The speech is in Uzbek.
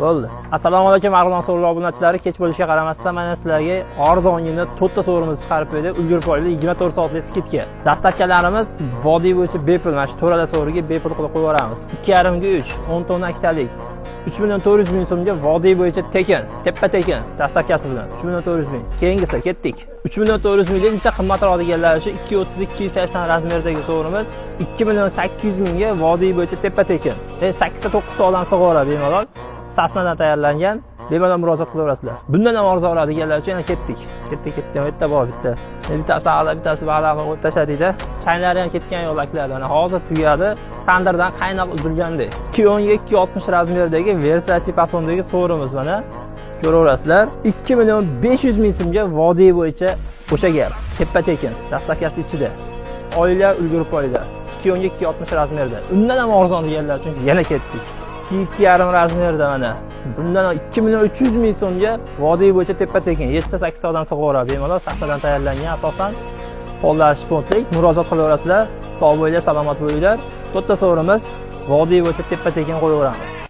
Bo'ldi. Assalomu alaykum Arg'ilon so'rlar obunachilari. Kech bo'lishiga qaramasdan mana sizlarga arzongina 4 ta so'rimizni chiqarib berdik. Ulgurib qo'ydik 24 soatlik skidga. Dastlabkalarimiz vodiy bo'yicha bepul, mana shu to'rala so'riga bepul qilib qo'yib yuboramiz. 2,5 ga 3, 10 tonna ikkitalik. 3.400.000 so'mga vodiy bo'yicha tekin, teppa tekin, dastlabkasi bilan 3.400.000. Keyingisi ketdik. 3.400.000 gacha qimmatroq deganlar uchun 230-280 razmerdagi so'rimiz 2.800.000 ga vodiy bo'yicha teppa tekin. 8 ta 9 ta odam sig'ora bemalol. Sasnadan tayyorlangan, bemalol murojaat qilaverasizlar. Bundan ham arzonroq deganlar uchun yana ketdik. Ketdik. Bitta bor bitta. Bittasi a'la, bittasi ba'la qo'yib tashladikda. Chaynlari ham ketgan yo'laklar. Mana hozir tugadi. Tandirdan qaynoq uzilgandek. 2.10-2.60 razmerdagi Versace fasondagi so'rimiz mana. Ko'raverasizlar. 2.500.000 so'mga vodiy bo'yicha o'sha gap. Teppa tekin, dastlabkasi ichida. Oylar ulgurib qo'ydi. 2.10-2.60 razmerda. Undan ham arzon deganlar uchun yana ketdik. 2.5 razmerda mana. Bundan 2.300.000 so'mga vodiy bo'yicha teppa tekin 7 ta 8 odam sig'ora bemalol saqsadan tayyorlangan asosan qo'llar shpontlik murojaat qilaverasizlar. Sog' bo'linglar, salomat bo'linglar. To'rtta so'rimiz vodiy bo'yicha teppa tekin qo'yaveramiz.